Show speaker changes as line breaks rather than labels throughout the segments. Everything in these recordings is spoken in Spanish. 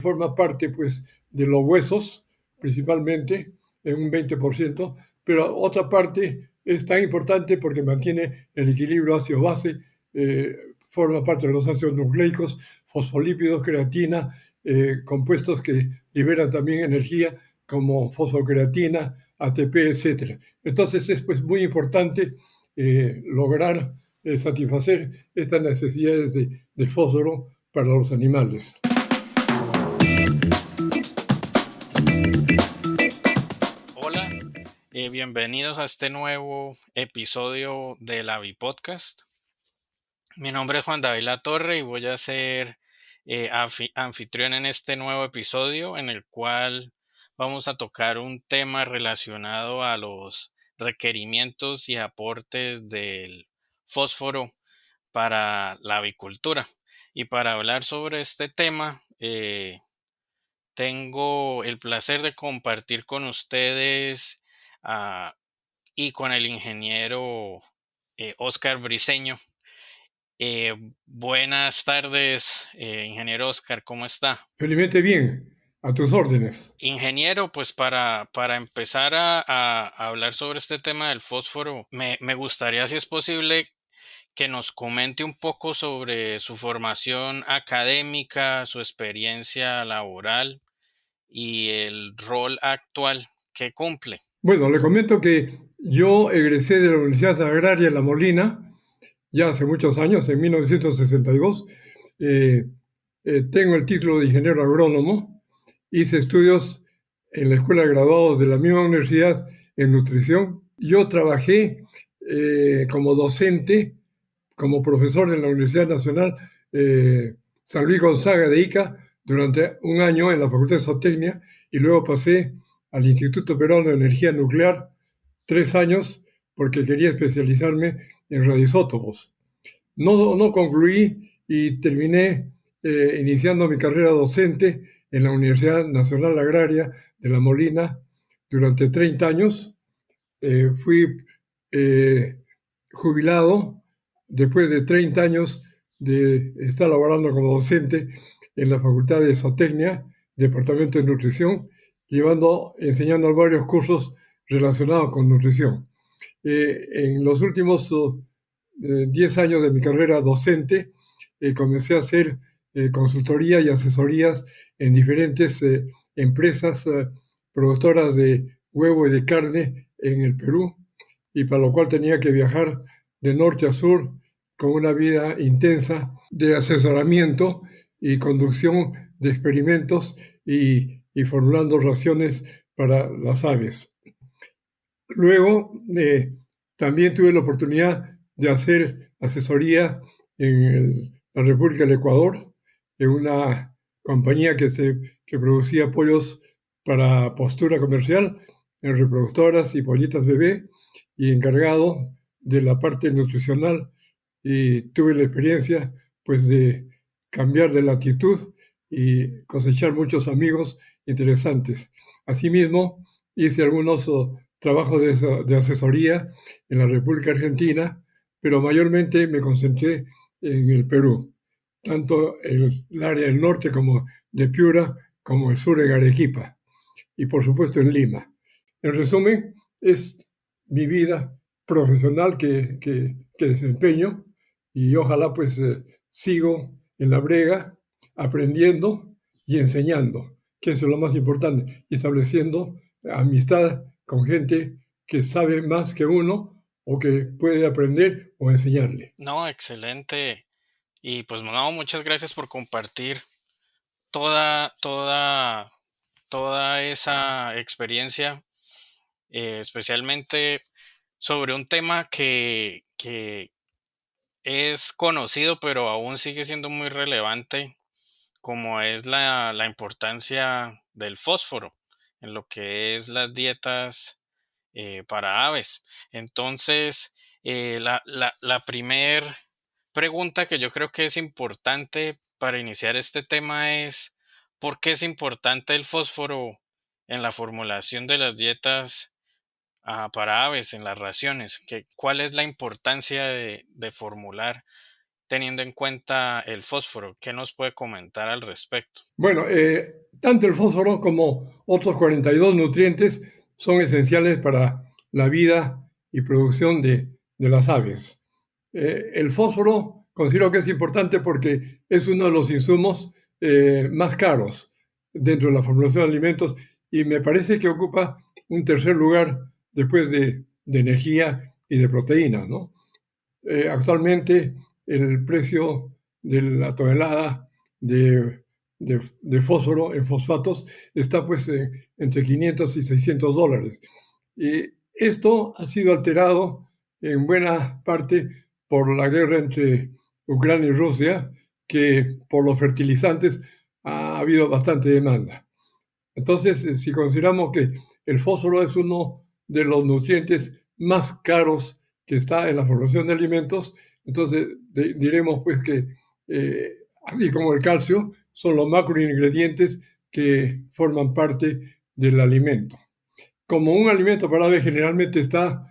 forma parte pues de los huesos principalmente en un 20%, pero otra parte es tan importante porque mantiene el equilibrio ácido-base, forma parte de los ácidos nucleicos, fosfolípidos, creatina, compuestos que liberan también energía como fosfocreatina, ATP, etcétera. Entonces es pues muy importante lograr satisfacer estas necesidades de fósforo para los animales.
Hola, bienvenidos a este nuevo episodio de la Podcast. Mi nombre es Juan David Latorre y voy a ser anfitrión en este nuevo episodio en el cual vamos a tocar un tema relacionado a los requerimientos y aportes del fósforo para la avicultura. Y para hablar sobre este tema, tengo el placer de compartir con ustedes y con el ingeniero Oscar Briceño. Buenas tardes, ingeniero Oscar, ¿cómo está?
Felizmente bien, a tus órdenes.
Ingeniero, pues para empezar a hablar sobre este tema del fósforo, me gustaría, si es posible, que nos comente un poco sobre su formación académica, su experiencia laboral y el rol actual que cumple.
Bueno, le comento que yo egresé de la Universidad Agraria La Molina ya hace muchos años, en 1962. Eh, Tengo el título de ingeniero agrónomo. Hice estudios en la Escuela de Graduados de la misma universidad en nutrición. Yo trabajé como docente, como profesor en la Universidad Nacional San Luis Gonzaga de Ica durante un año en la Facultad de Zootecnia y luego pasé al Instituto Peruano de Energía Nuclear 3 años porque quería especializarme en radioisótopos. No concluí y terminé iniciando mi carrera docente en la Universidad Nacional Agraria de La Molina durante 30 años. Fui jubilado después de 30 años de estar laborando como docente en la Facultad de Zootecnia, Departamento de Nutrición, enseñando varios cursos relacionados con nutrición. En los últimos 10 años de mi carrera docente, comencé a hacer consultoría y asesorías en diferentes empresas productoras de huevo y de carne en el Perú, y para lo cual tenía que viajar de norte a sur con una vida intensa de asesoramiento y conducción de experimentos y formulando raciones para las aves. Luego, también tuve la oportunidad de hacer asesoría en la República del Ecuador, en una compañía que producía pollos para postura comercial, en reproductoras y pollitas bebé, y encargado de la parte nutricional. Y tuve la experiencia pues de cambiar de latitud y cosechar muchos amigos interesantes. Asimismo, hice algunos trabajos de asesoría en la República Argentina, pero mayormente me concentré en el Perú, tanto el área del norte como de Piura, como el sur en Arequipa y por supuesto en Lima. En resumen, es mi vida profesional que desempeño y ojalá pues sigo en la brega aprendiendo y enseñando, que eso es lo más importante, y estableciendo amistad con gente que sabe más que uno o que puede aprender o enseñarle.
No, excelente. Y pues no, muchas gracias por compartir toda, toda, toda esa experiencia, especialmente sobre un tema que es conocido, pero aún sigue siendo muy relevante, como es la importancia del fósforo en lo que es las dietas para aves. Entonces, la primer pregunta que yo creo que es importante para iniciar este tema es, ¿por qué es importante el fósforo en la formulación de las dietas para aves, en las raciones? ¿Cuál es la importancia de formular teniendo en cuenta el fósforo. ¿Qué nos puede comentar al respecto?
Bueno, tanto el fósforo como otros 42 nutrientes son esenciales para la vida y producción de las aves. El fósforo considero que es importante porque es uno de los insumos más caros dentro de la formulación de alimentos y me parece que ocupa un tercer lugar después de energía y de proteínas, ¿no? Actualmente el precio de la tonelada de fósforo en fosfatos está pues entre 500 y 600 dólares. Y esto ha sido alterado en buena parte por la guerra entre Ucrania y Rusia, que por los fertilizantes ha habido bastante demanda. Entonces, si consideramos que el fósforo es uno de los nutrientes más caros que está en la formación de alimentos, entonces diremos pues que, así como el calcio, son los macroingredientes que forman parte del alimento. Como un alimento para ave generalmente está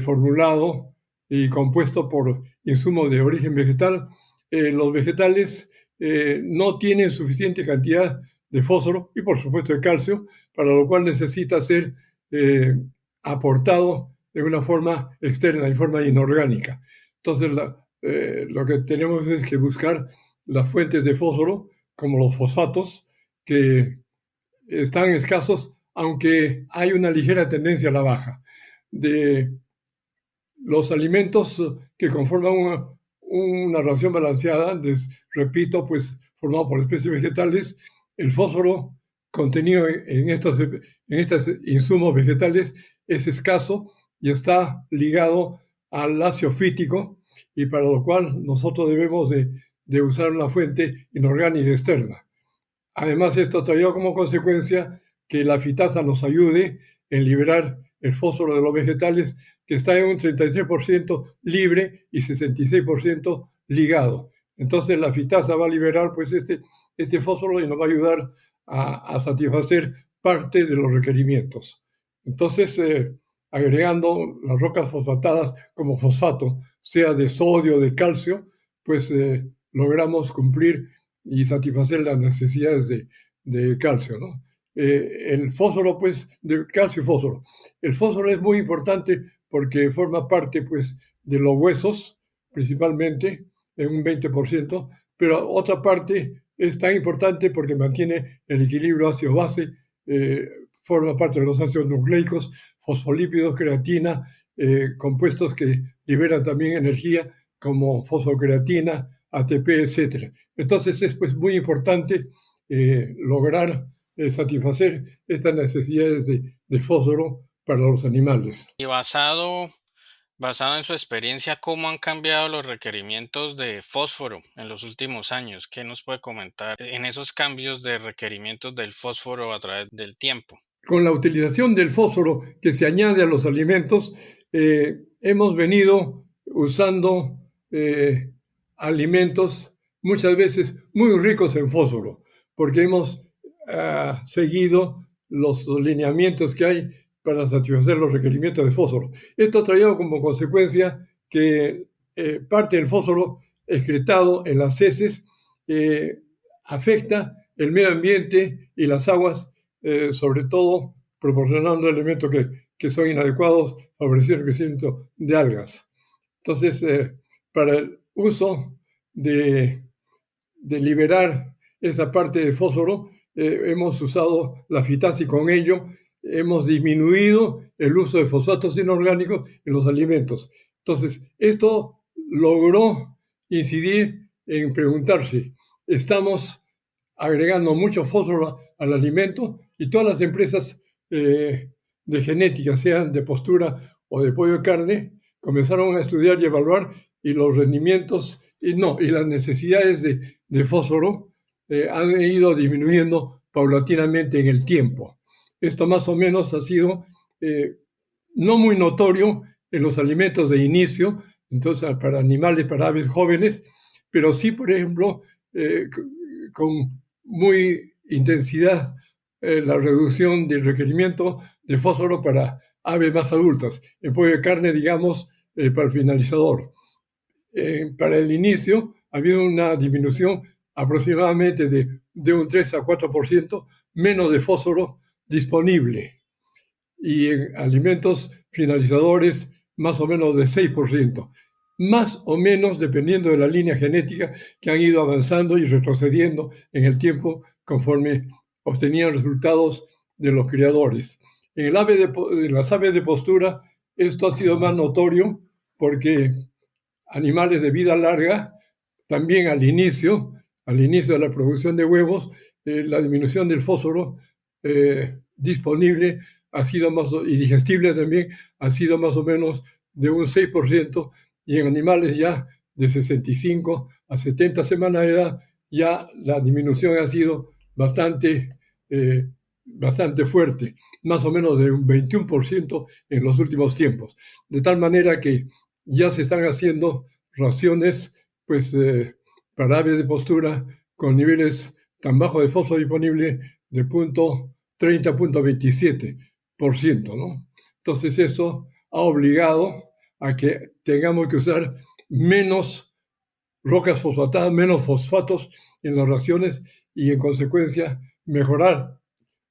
formulado y compuesto por insumos de origen vegetal, los vegetales no tienen suficiente cantidad de fósforo y por supuesto de calcio, para lo cual necesita ser aportado de una forma externa, en forma inorgánica. Entonces lo que tenemos es que buscar las fuentes de fósforo, como los fosfatos, que están escasos, aunque hay una ligera tendencia a la baja. De los alimentos que conforman una ración balanceada, les repito, pues formado por especies vegetales, el fósforo contenido en estos insumos vegetales es escaso y está ligado al ácido fítico, y para lo cual nosotros debemos de usar una fuente inorgánica externa. Además, esto traía como consecuencia que la fitasa nos ayude en liberar el fósforo de los vegetales, que está en un 33% libre y 66% ligado. Entonces la fitasa va a liberar pues este fósforo y nos va a ayudar a satisfacer parte de los requerimientos. Entonces, agregando las rocas fosfatadas como fosfato, sea de sodio o de calcio, pues logramos cumplir y satisfacer las necesidades de calcio, ¿no? El fósforo, pues, de calcio y fósforo. El fósforo es muy importante porque forma parte, pues, de los huesos, principalmente, en un 20%, pero otra parte es tan importante porque mantiene el equilibrio ácido-base, forma parte de los ácidos nucleicos, fosfolípidos, creatina, compuestos que liberan también energía, como fosfocreatina, ATP, etc. Entonces es pues muy importante lograr satisfacer estas necesidades de fósforo para los animales.
Y basado en su experiencia, ¿cómo han cambiado los requerimientos de fósforo en los últimos años? ¿Qué nos puede comentar en esos cambios de requerimientos del fósforo a través del tiempo?
Con la utilización del fósforo que se añade a los alimentos, hemos venido usando alimentos muchas veces muy ricos en fósforo, porque hemos seguido los lineamientos que hay para satisfacer los requerimientos de fósforo. Esto ha traído como consecuencia que parte del fósforo excretado en las heces afecta el medio ambiente y las aguas, sobre todo proporcionando elementos que son inadecuados, favoreciendo el crecimiento de algas. Entonces, para el uso de liberar esa parte de fósforo, hemos usado la fitasa y con ello hemos disminuido el uso de fosfatos inorgánicos en los alimentos. Entonces, esto logró incidir en preguntarse, ¿estamos agregando mucho fósforo al alimento? Y todas las empresas de genética, sean de postura o de pollo y carne, comenzaron a estudiar y evaluar, y los rendimientos y las necesidades de fósforo han ido disminuyendo paulatinamente en el tiempo. Esto más o menos ha sido no muy notorio en los alimentos de inicio, entonces para animales, para aves jóvenes, pero sí, por ejemplo, con muy intensidad la reducción del requerimiento de fósforo para aves más adultas. En pollo de carne, digamos, para el finalizador. Para el inicio, ha habido una disminución aproximadamente de un 3 a 4% menos de fósforo disponible y en alimentos finalizadores más o menos de 6%, más o menos dependiendo de la línea genética que han ido avanzando y retrocediendo en el tiempo conforme obtenían resultados de los criadores. En las aves de postura esto ha sido más notorio porque animales de vida larga, también al inicio de la producción de huevos, la disminución del fósforo disponible ha sido más, y digestible también, ha sido más o menos de un 6%, y en animales ya de 65 a 70 semanas de edad, ya la disminución ha sido eh, bastante fuerte, más o menos de un 21% en los últimos tiempos. De tal manera que ya se están haciendo raciones pues, para aves de postura con niveles tan bajos de fósforo disponible de 30, 27%, ¿no? Entonces eso ha obligado a que tengamos que usar menos rocas fosfatadas, menos fosfatos en las raciones y en consecuencia mejorar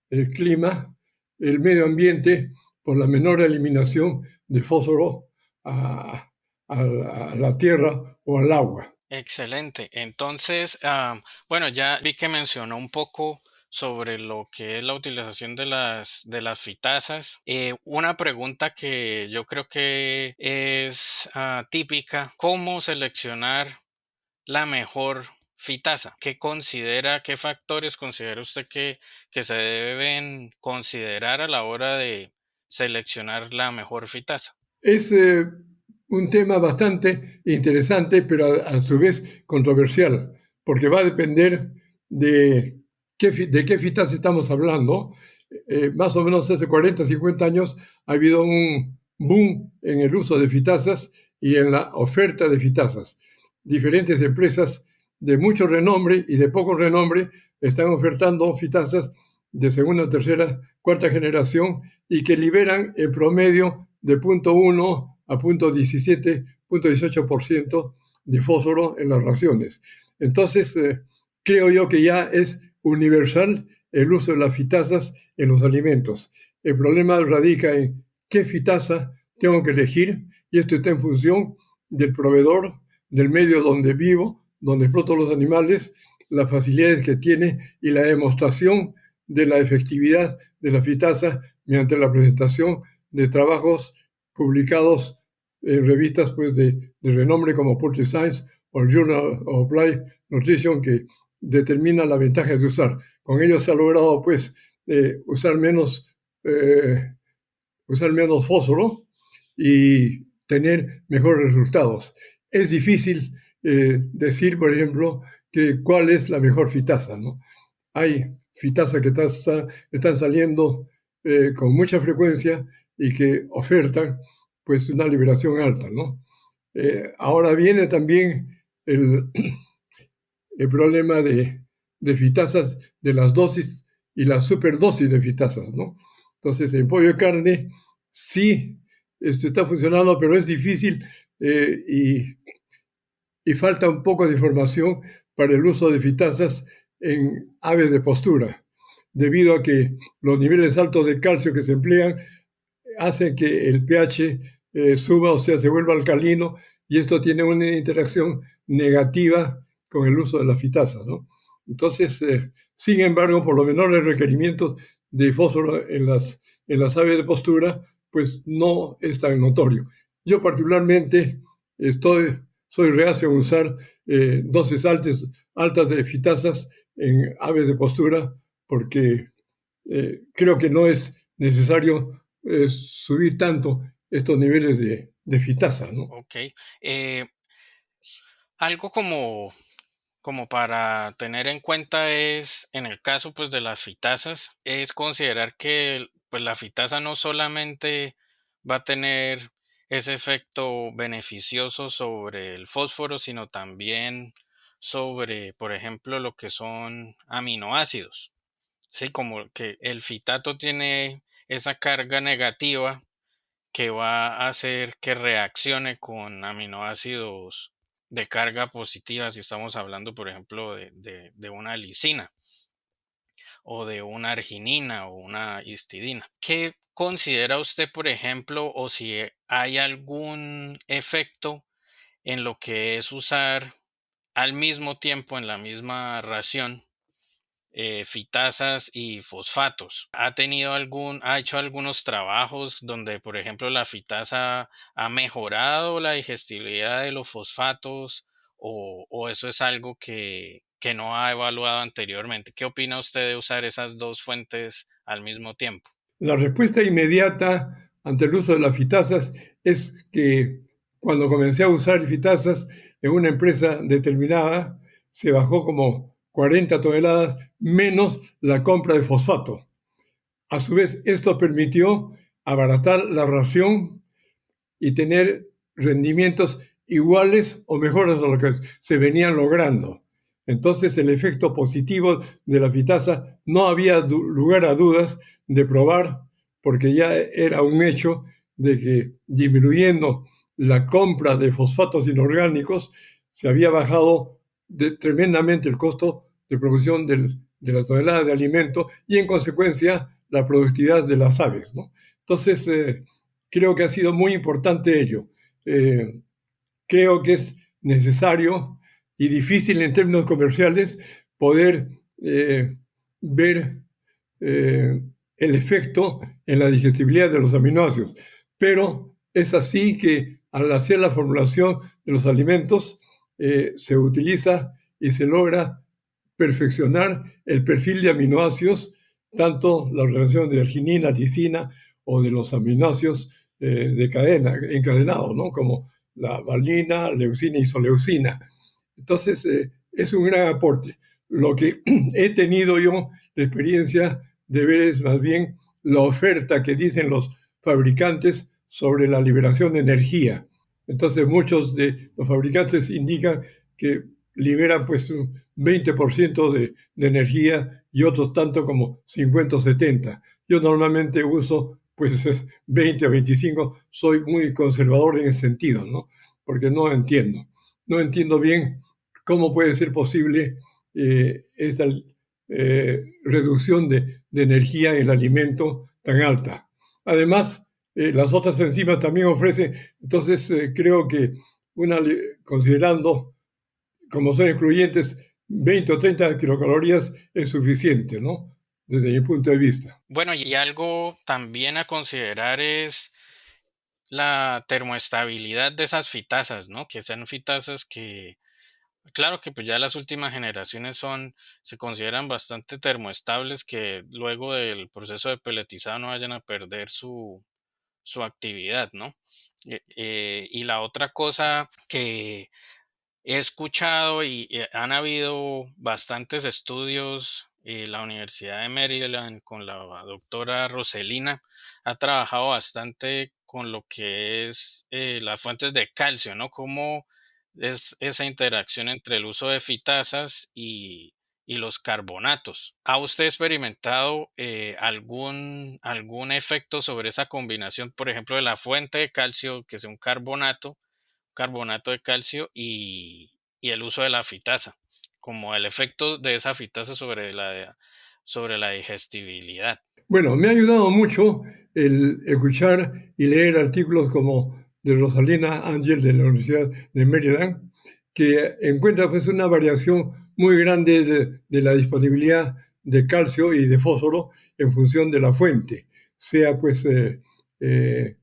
el clima, el medio ambiente, por la menor eliminación de fósforo a, a la tierra o al agua.
Excelente. Entonces, bueno, ya vi que mencionó un poco sobre lo que es la utilización de las fitazas. Una pregunta que yo creo que es típica, ¿cómo seleccionar la mejor fitasa? ¿Qué factores considera usted que se deben considerar a la hora de seleccionar la mejor fitasa?
Es un tema bastante interesante, pero a su vez controversial, porque va a depender de de qué fitas estamos hablando. Más o menos hace 40, 50 años ha habido un boom en el uso de fitazas y en la oferta de fitazas. Diferentes empresas de mucho renombre y de poco renombre están ofertando fitazas de segunda, tercera, cuarta generación y que liberan en promedio de 0,1 a 0,17, 0,18% de fósforo en las raciones. Entonces, creo yo que ya es universal el uso de las fitazas en los alimentos. El problema radica en qué fitasa tengo que elegir y esto está en función del proveedor, del medio donde vivo, donde exploto los animales, las facilidades que tiene y la demostración de la efectividad de la fitasa mediante la presentación de trabajos publicados en revistas pues, de renombre como Purchase Science o el Journal of Applied Nutrition que determina la ventaja de usar. Con ello se ha logrado pues usar eh, usar menos fósforo y tener mejores resultados. Es difícil decir, por ejemplo, que cuál es la mejor fitasa, ¿no? Hay fitazas que están saliendo con mucha frecuencia y que ofertan pues una liberación alta, ¿no? Ahora viene también el, el problema de fitazas, de las dosis y la superdosis de fitazas, ¿no? Entonces, en pollo de carne sí esto está funcionando, pero es difícil y falta un poco de información para el uso de fitazas en aves de postura, debido a que los niveles altos de calcio que se emplean hacen que el pH suba, o sea, se vuelva alcalino, y esto tiene una interacción negativa con el uso de la fitasa, ¿no? Entonces, sin embargo, por los menores requerimientos de fósforo en las aves de postura, pues no es tan notorio. Yo particularmente soy reacio a usar dosis altas de fitazas en aves de postura porque creo que no es necesario subir tanto estos niveles de fitasa, ¿no?
Ok. Eh, Algo como para tener en cuenta es, en el caso pues de las fitazas, es considerar que pues la fitasa no solamente va a tener ese efecto beneficioso sobre el fósforo, sino también sobre, por ejemplo, lo que son aminoácidos. Sí, como que el fitato tiene esa carga negativa que va a hacer que reaccione con aminoácidos de carga positiva si estamos hablando, por ejemplo, de una lisina o de una arginina o una histidina. ¿Qué considera usted, por ejemplo, o si hay algún efecto en lo que es usar al mismo tiempo en la misma ración fitasas y fosfatos? ¿Ha hecho algunos trabajos donde, por ejemplo, la fitasa ha mejorado la digestibilidad de los fosfatos o eso es algo que no ha evaluado anteriormente? ¿Qué opina usted de usar esas dos fuentes al mismo tiempo?
La respuesta inmediata ante el uso de las fitasas es que cuando comencé a usar fitasas en una empresa determinada, se bajó como 40 toneladas menos la compra de fosfato. A su vez, esto permitió abaratar la ración y tener rendimientos iguales o mejores a lo que se venían logrando. Entonces, el efecto positivo de la fitasa no había lugar a dudas de probar, porque ya era un hecho de que disminuyendo la compra de fosfatos inorgánicos se había bajado tremendamente el costo de producción de la tonelada de alimento y en consecuencia la productividad de las aves, ¿no? Entonces, creo que ha sido muy importante ello. Eh, Creo que es necesario y difícil en términos comerciales poder ver eh, el efecto en la digestibilidad de los aminoácidos. Pero es así que al hacer la formulación de los alimentos se utiliza y se logra perfeccionar el perfil de aminoácidos, tanto la relación de arginina, lisina o de los aminoácidos de cadena, encadenados, ¿no? Como la valina, leucina, isoleucina. Entonces, es un gran aporte. Lo que he tenido yo la experiencia de ver es más bien la oferta que dicen los fabricantes sobre la liberación de energía. Entonces, muchos de los fabricantes indican que liberan pues un 20% de energía y otros tanto como 50 o 70. Yo normalmente uso pues 20 a 25, soy muy conservador en ese sentido, ¿no? Porque no entiendo bien cómo puede ser posible esta reducción de energía en el alimento tan alta. Además, las otras enzimas también ofrecen, entonces creo que considerando como son excluyentes 20 o 30 kilocalorías es suficiente, ¿no? Desde mi punto de vista.
Bueno, y algo también a considerar es la termoestabilidad de esas fitasas, ¿no? Que sean fitasas que, claro que pues ya las últimas generaciones se consideran bastante termoestables, que luego del proceso de peletizado no vayan a perder su actividad, ¿no? Y la otra cosa que he escuchado y han habido bastantes estudios. La Universidad de Maryland con la doctora Roselina ha trabajado bastante con lo que es las fuentes de calcio, ¿no? Cómo es esa interacción entre el uso de fitasas y los carbonatos. ¿Ha usted experimentado algún efecto sobre esa combinación, por ejemplo, de la fuente de calcio, que sea un carbonato de calcio y el uso de la fitasa, como el efecto de esa fitasa sobre la digestibilidad?
Bueno, me ha ayudado mucho el escuchar y leer artículos como de Rosalina Ángel de la Universidad de Maryland, que encuentra pues una variación muy grande de la disponibilidad de calcio y de fósforo en función de la fuente, sea pues de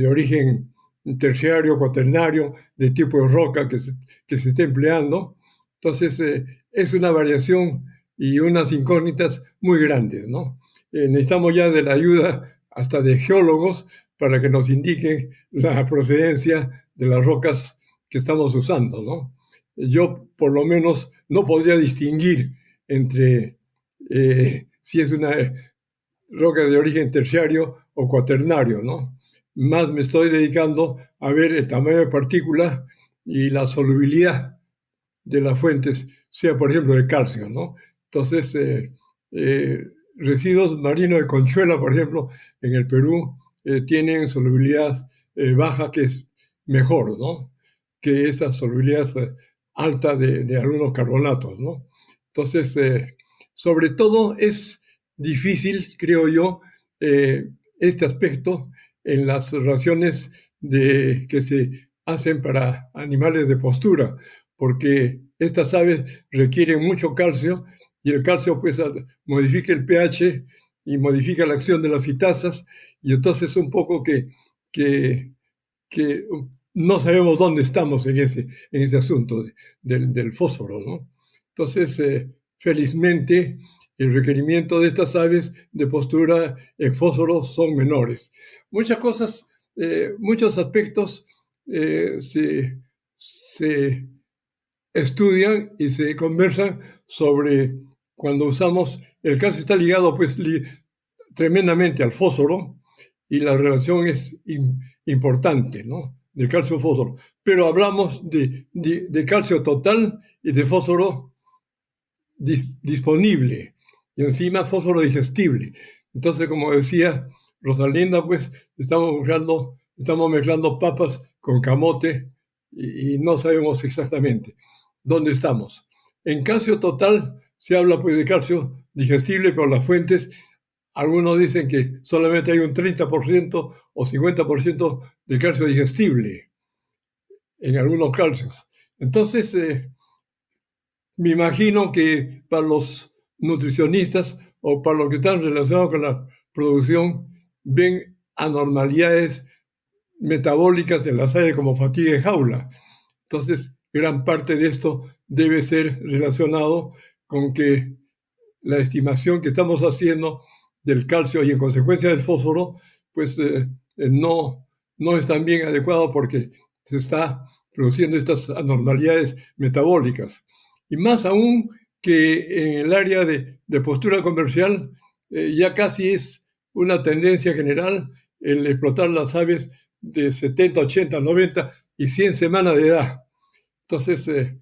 origen terciario, cuaternario, de tipo de roca que se esté empleando. Entonces, es una variación y unas incógnitas muy grandes, ¿no? Necesitamos ya de la ayuda hasta de geólogos para que nos indiquen la procedencia de las rocas que estamos usando, ¿no? Yo, por lo menos, no podría distinguir entre si es una roca de origen terciario o cuaternario, ¿no? Más me estoy dedicando a ver el tamaño de partícula y la solubilidad de las fuentes, sea por ejemplo de calcio, ¿no? Entonces, eh, residuos marinos de conchuela, por ejemplo, en el Perú, tienen solubilidad baja, que es mejor, ¿no? que esa solubilidad alta de algunos carbonatos, ¿no? Entonces, sobre todo es difícil, creo yo, este aspecto en las raciones que se hacen para animales de postura, porque estas aves requieren mucho calcio y el calcio pues modifica el pH y modifica la acción de las fitasas y entonces un poco que, que no sabemos dónde estamos en ese asunto del fósforo, ¿no? Entonces, felizmente, el requerimiento de estas aves de postura en fósforo son menores. Muchas cosas, muchos aspectos se estudian y se conversan sobre cuando usamos, el calcio está ligado pues tremendamente al fósforo y la relación es importante, ¿no? De calcio-fósforo. Pero hablamos de calcio total y de fósforo disponible y encima fósforo digestible. Entonces, como decía Rosalinda, pues estamos mezclando papas con camote y no sabemos exactamente dónde estamos. En calcio total se habla pues de calcio digestible, pero las fuentes, algunos dicen que solamente hay un 30% o 50% de calcio digestible en algunos calcios. Entonces, me imagino que para los nutricionistas o para los que están relacionados con la producción, ven anormalidades metabólicas en las áreas como fatiga de jaula. Entonces, gran parte de esto debe ser relacionado con que la estimación que estamos haciendo del calcio y en consecuencia del fósforo, pues no es tan bien adecuado porque se está produciendo estas anormalidades metabólicas. Y más aún que en el área de postura comercial ya casi es una tendencia general el explotar las aves de 70, 80, 90 y 100 semanas de edad. Entonces,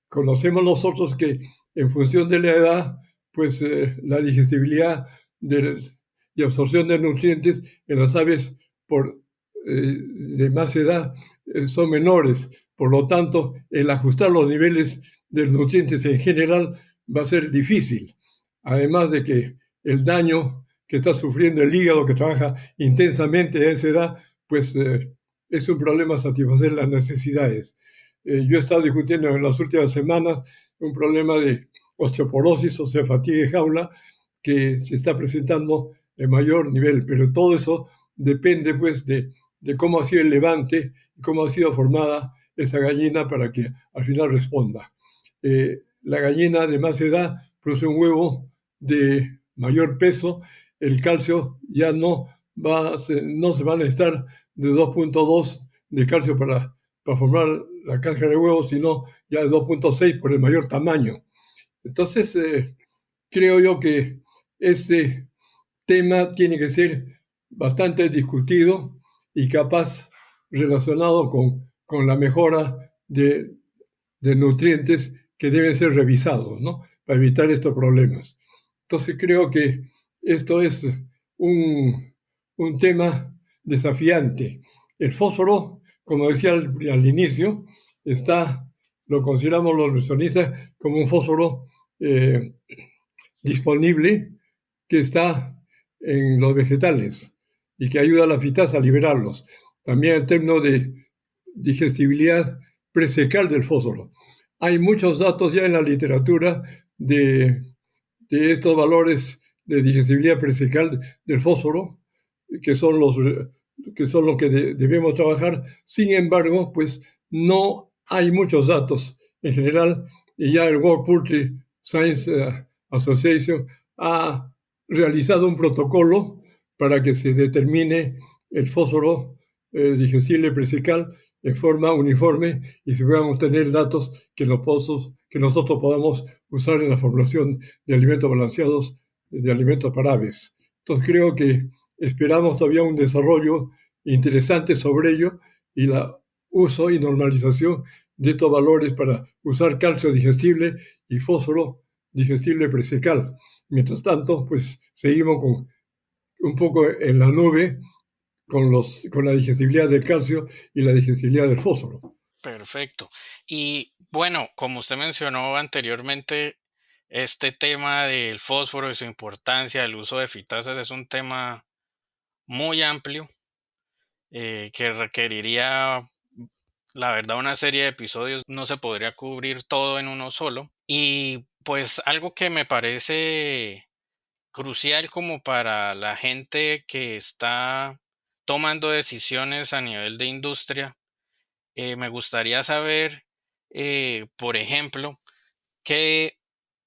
conocemos nosotros que en función de la edad, pues la digestibilidad y absorción de nutrientes en las aves de más edad son menores. Por lo tanto, el ajustar los niveles de nutrientes en general va a ser difícil. Además de que el daño que está sufriendo el hígado, que trabaja intensamente a esa edad, pues es un problema satisfacer las necesidades. Yo he estado discutiendo en las últimas semanas un problema de osteoporosis, o sea, fatiga de jaula, que se está presentando en mayor nivel, pero todo eso depende pues de cómo ha sido el levante y cómo ha sido formada esa gallina para que al final responda. La gallina de más edad produce un huevo de mayor peso, el calcio ya no se va a necesitar de 2.2 de calcio para formar la cáscara de huevo, sino ya de 2.6 por el mayor tamaño. Entonces, creo yo que este tema tiene que ser bastante discutido y capaz relacionado con la mejora de nutrientes que deben ser revisados, ¿no? Para evitar estos problemas. Entonces creo que esto es un tema desafiante. El fósforo, como decía al inicio, lo consideramos los nutricionistas como un fósforo disponible que está en los vegetales y que ayuda a la fitasa a liberarlos. También el término de digestibilidad presecal del fósforo. Hay muchos datos ya en la literatura de estos valores de digestibilidad presecal del fósforo, que son los que debemos trabajar. Sin embargo, pues no hay muchos datos en general y ya el World Poultry Science Association ha realizado un protocolo para que se determine el fósforo digestible presecal de forma uniforme y se puedan obtener datos que nosotros podamos usar en la formulación de alimentos balanceados, de alimentos para aves. Entonces creo que esperamos todavía un desarrollo interesante sobre ello y la uso y normalización de estos valores para usar calcio digestible y fósforo digestible presecal. Mientras tanto, pues seguimos un poco en la nube con la digestibilidad del calcio y la digestibilidad del fósforo.
Perfecto. Y bueno, como usted mencionó anteriormente, este tema del fósforo y su importancia, el uso de fitasas es un tema muy amplio que requeriría, la verdad, una serie de episodios. No se podría cubrir todo en uno solo. Y pues algo que me parece crucial como para la gente que está tomando decisiones a nivel de industria, me gustaría saber, por ejemplo, ¿qué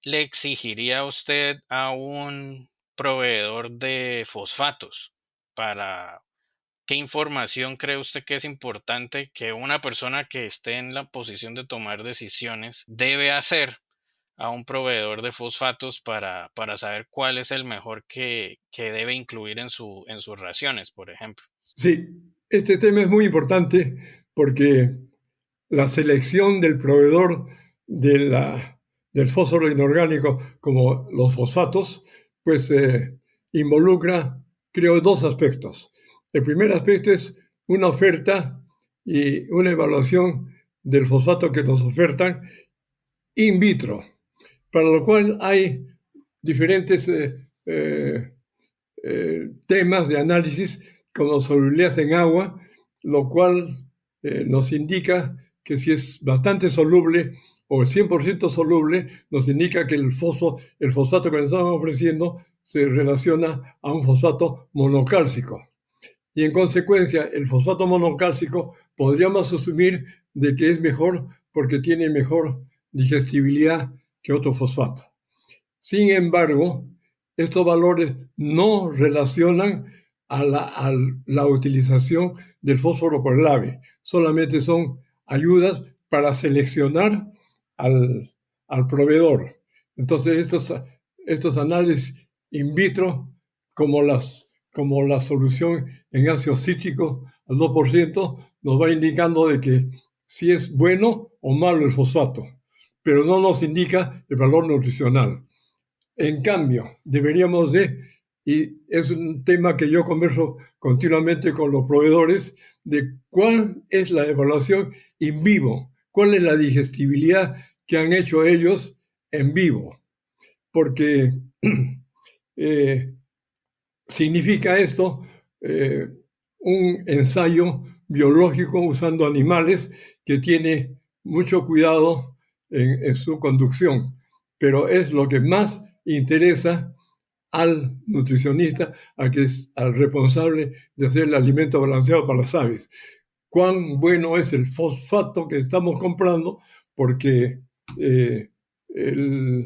le exigiría a usted a un proveedor de fosfatos? Para ¿Qué información cree usted que es importante que una persona que esté en la posición de tomar decisiones debe hacer a un proveedor de fosfatos para saber cuál es el mejor que debe incluir en sus raciones, por ejemplo?
Sí, este tema es muy importante porque la selección del proveedor de del fósforo inorgánico, como los fosfatos, pues involucra, creo, dos aspectos. El primer aspecto es una oferta y una evaluación del fosfato que nos ofertan in vitro, para lo cual hay diferentes temas de análisis como solubilidad en agua, lo cual nos indica que si es bastante soluble o el 100% soluble, nos indica que el fosfato que nos estamos ofreciendo se relaciona a un fosfato monocálcico. Y en consecuencia, el fosfato monocálcico podríamos asumir de que es mejor porque tiene mejor digestibilidad que otro fosfato. Sin embargo, estos valores no relacionan a la utilización del fósforo por el ave, solamente son ayudas para seleccionar al, al proveedor. Entonces, estos análisis in vitro, como la solución en ácido cítrico al 2%, nos va indicando de que si es bueno o malo el fosfato, pero no nos indica el valor nutricional. En cambio, deberíamos y es un tema que yo converso continuamente con los proveedores, de cuál es la evaluación in vivo, cuál es la digestibilidad que han hecho ellos en vivo. Porque eh, significa esto un ensayo biológico usando animales que tiene mucho cuidado en su conducción, pero es lo que más interesa al nutricionista, que es al responsable de hacer el alimento balanceado para las aves. Cuán bueno es el fosfato que estamos comprando, porque eh, el,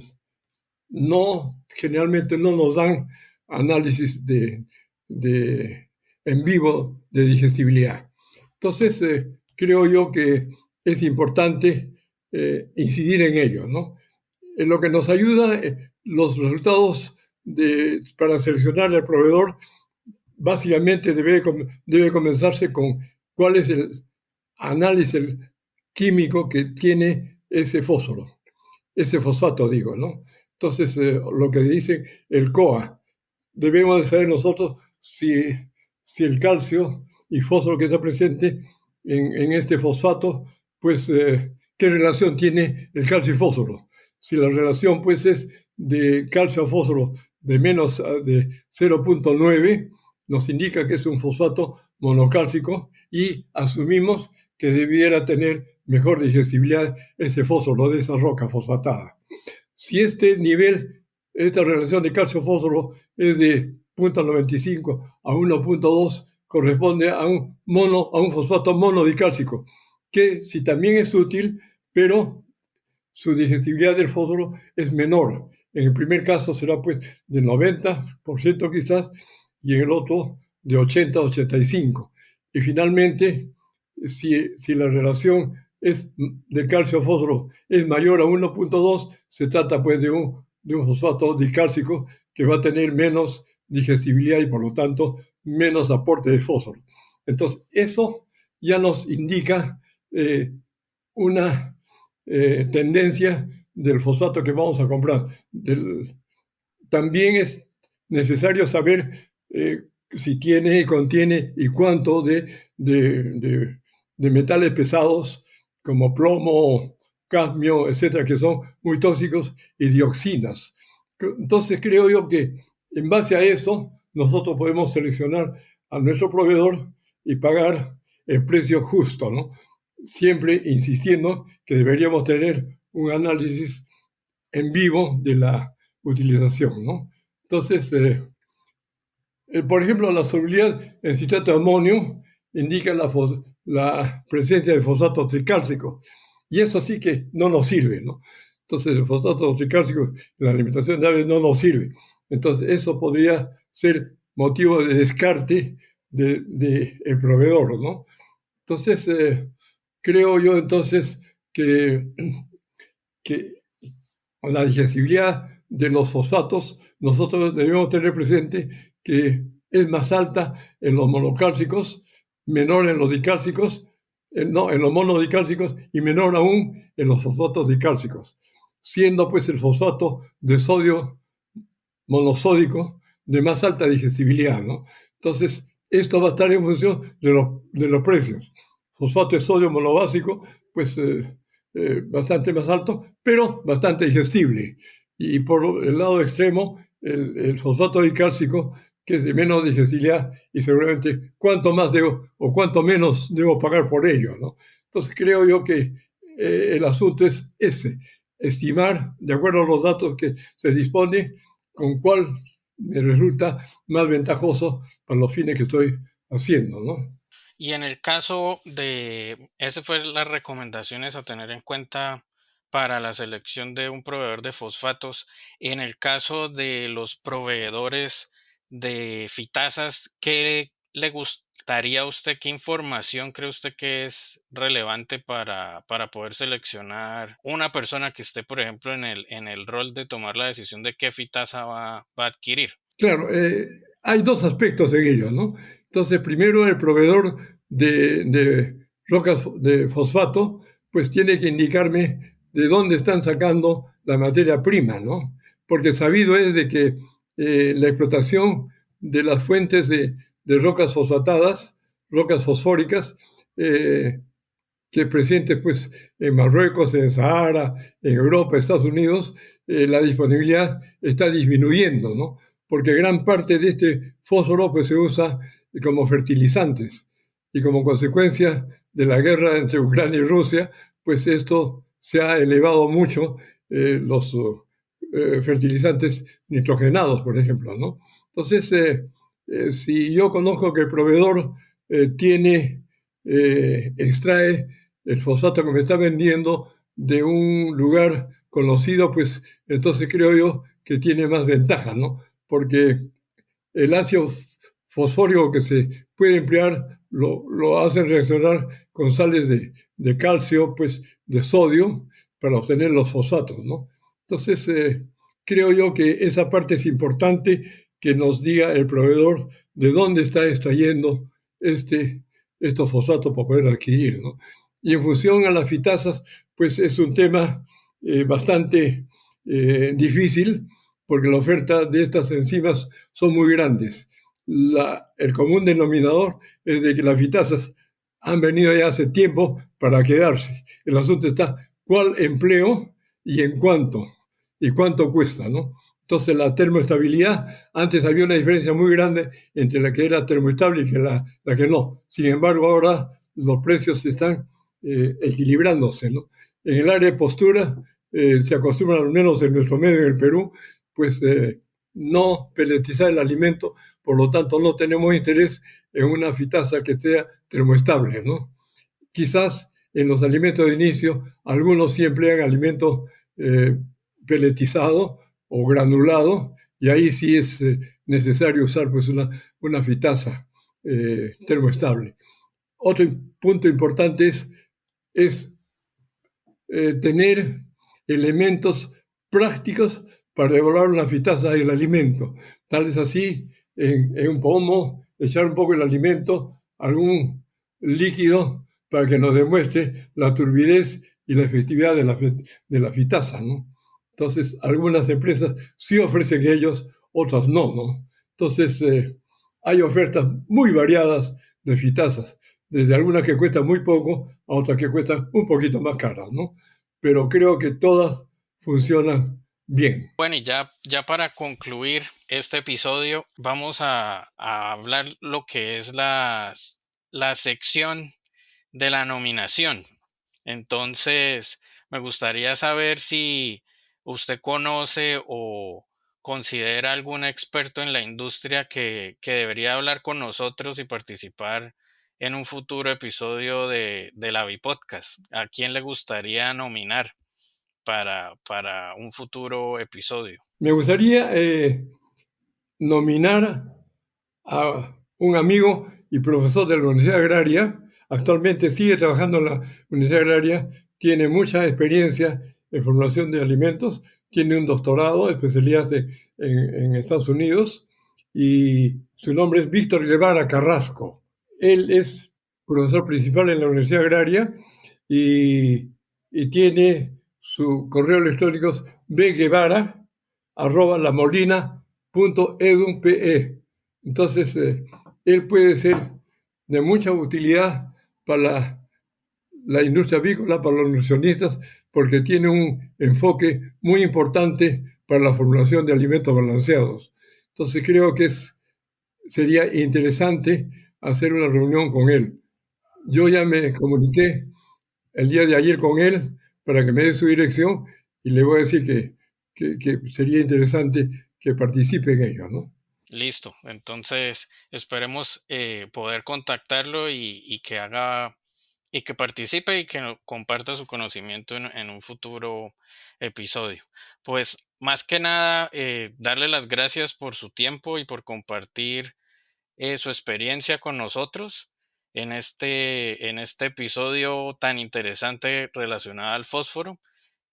generalmente no nos dan análisis en vivo de digestibilidad. Entonces, creo yo que es importante incidir en ello, ¿no? En lo que nos ayuda, los resultados para seleccionar al proveedor, básicamente debe comenzarse con cuál es el análisis químico que tiene ese fosfato, digo, ¿no? Entonces, lo que dice el COA, debemos de saber nosotros si el calcio y fósforo que está presente en este fosfato, pues, ¿qué relación tiene el calcio y fósforo? Si la relación, pues, es de calcio a fósforo de menos de 0,9, nos indica que es un fosfato monocálcico y asumimos que debiera tener mejor digestibilidad ese fósforo de esa roca fosfatada. Si esta relación de calcio-fósforo es de 0,95 a 1,2, corresponde a un fosfato monodicálcico, que sí también es útil, pero su digestibilidad del fósforo es menor. En el primer caso será pues de 90% quizás, y en el otro de 80 a 85. Y finalmente, si la relación es de calcio-fósforo es mayor a 1,2, se trata pues de un fosfato dicálcico que va a tener menos digestibilidad y por lo tanto menos aporte de fósforo. Entonces, eso ya nos indica una tendencia del fosfato que vamos a comprar. También es necesario saber si tiene, contiene y cuánto de metales pesados como plomo, cadmio, etcétera, que son muy tóxicos, y dioxinas. Entonces creo yo que en base a eso nosotros podemos seleccionar a nuestro proveedor y pagar el precio justo, ¿no? Siempre insistiendo que deberíamos tener un análisis en vivo de la utilización, ¿no? Entonces, por ejemplo, la solubilidad en citrato de amonio indica la presencia de fosfato tricálcico, y eso sí que no nos sirve, ¿no? Entonces, el fosfato tricálcico en la alimentación de aves no nos sirve. Entonces, eso podría ser motivo de descarte del proveedor, ¿no? Entonces, creo yo entonces que la digestibilidad de los fosfatos, nosotros debemos tener presente que es más alta en los monocálcicos, menor en los dicálcicos, no, en los monodicálcicos, y menor aún en los fosfatos dicálcicos, siendo pues el fosfato de sodio monosódico de más alta digestibilidad, ¿no? Entonces, esto va a estar en función de los precios. Fosfato de sodio monobásico, pues bastante más alto, pero bastante digestible. Y por el lado extremo, el fosfato dicálcico, que es de menos digestibilidad, y seguramente cuánto más debo o cuánto menos debo pagar por ello, ¿no? Entonces creo yo que el asunto es ese, estimar, de acuerdo a los datos que se dispone, con cuál me resulta más ventajoso para los fines que estoy haciendo, ¿no?
Y en el caso de, esas fueron las recomendaciones a tener en cuenta para la selección de un proveedor de fosfatos. En el caso de los proveedores de fitasas, ¿qué le gustaría a usted? ¿Qué información cree usted que es relevante para poder seleccionar una persona que esté, por ejemplo, en el rol de tomar la decisión de qué fitasa va a adquirir?
Claro, hay dos aspectos en ello, ¿no? Entonces, primero, el proveedor de rocas de fosfato, pues tiene que indicarme de dónde están sacando la materia prima, ¿no? Porque sabido es de que la explotación de las fuentes de rocas fosfatadas, rocas fosfóricas, que presentes pues en Marruecos, en Sahara, en Europa, Estados Unidos, la disponibilidad está disminuyendo, ¿no? Porque gran parte de este fósforo pues se usa como fertilizantes, y como consecuencia de la guerra entre Ucrania y Rusia, pues esto se ha elevado mucho, los fertilizantes nitrogenados, por ejemplo, ¿no? Entonces, si yo conozco que el proveedor extrae el fosfato que me está vendiendo de un lugar conocido, pues entonces creo yo que tiene más ventajas, ¿no? Porque el ácido fosfórico que se puede emplear lo hacen reaccionar con sales de calcio, pues de sodio, para obtener los fosfatos, ¿no? Entonces, creo yo que esa parte es importante, que nos diga el proveedor de dónde está extrayendo estos fosfatos para poder adquirir, ¿no? Y en función a las fitasas, pues es un tema bastante difícil, porque la oferta de estas enzimas son muy grandes. El común denominador es de que las fitasas han venido ya hace tiempo para quedarse. El asunto está cuál empleo y en cuánto, y cuánto cuesta, ¿no? Entonces la termoestabilidad, antes había una diferencia muy grande entre la que era termoestable y la que no. Sin embargo, ahora los precios están equilibrándose, ¿no? En el área de postura se acostumbra, al menos en nuestro medio, en el Perú, pues no peletizar el alimento, por lo tanto no tenemos interés en una fitasa que sea termoestable, ¿no? Quizás en los alimentos de inicio, algunos sí emplean alimento peletizado o granulado, y ahí sí es necesario usar pues una fitasa termoestable. Otro punto importante es tener elementos prácticos para evaluar una fitasa del alimento. Tal es así, en un pomo, echar un poco el alimento, algún líquido, para que nos demuestre la turbidez y la efectividad de la fitasa, ¿no? Entonces, algunas empresas sí ofrecen ellos, otras no, ¿no? Entonces, hay ofertas muy variadas de fitasas, desde algunas que cuestan muy poco a otras que cuestan un poquito más caras, ¿no? Pero creo que todas funcionan bien.
Bueno, y ya para concluir este episodio, vamos a hablar lo que es la sección de la nominación. Entonces, me gustaría saber si usted conoce o considera algún experto en la industria que debería hablar con nosotros y participar en un futuro episodio de la Bipodcast. ¿A quién le gustaría nominar para un futuro episodio?
Me gustaría nominar a un amigo y profesor de la Universidad Agraria. Actualmente sigue trabajando en la Universidad Agraria, tiene mucha experiencia en formulación de alimentos, tiene un doctorado, especialidad en Estados Unidos, y su nombre es Víctor Guevara Carrasco. Él es profesor principal en la Universidad Agraria y tiene su correo electrónico bguevara@lamolina.edu.pe. Entonces, él puede ser de mucha utilidad para la industria avícola, para los nutricionistas, porque tiene un enfoque muy importante para la formulación de alimentos balanceados. Entonces, creo que sería interesante hacer una reunión con él. Yo ya me comuniqué el día de ayer con él para que me dé su dirección y le voy a decir que sería interesante que participe en ello, ¿no?
Listo. Entonces, esperemos poder contactarlo y que haga y que participe y que comparta su conocimiento en un futuro episodio. Pues más que nada, darle las gracias por su tiempo y por compartir su experiencia con nosotros en este episodio tan interesante relacionado al fósforo.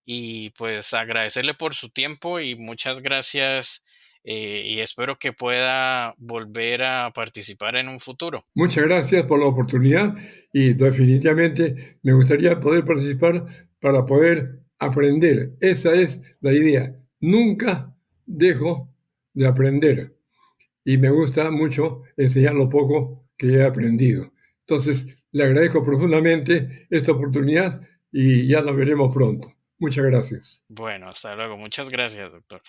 Y pues agradecerle por su tiempo y muchas gracias y espero que pueda volver a participar en un futuro.
Muchas gracias por la oportunidad y definitivamente me gustaría poder participar para poder aprender. Esa es la idea. Nunca dejo de aprender y me gusta mucho enseñar lo poco que he aprendido. Entonces, le agradezco profundamente esta oportunidad y ya nos veremos pronto. Muchas gracias.
Bueno, hasta luego. Muchas gracias, doctor.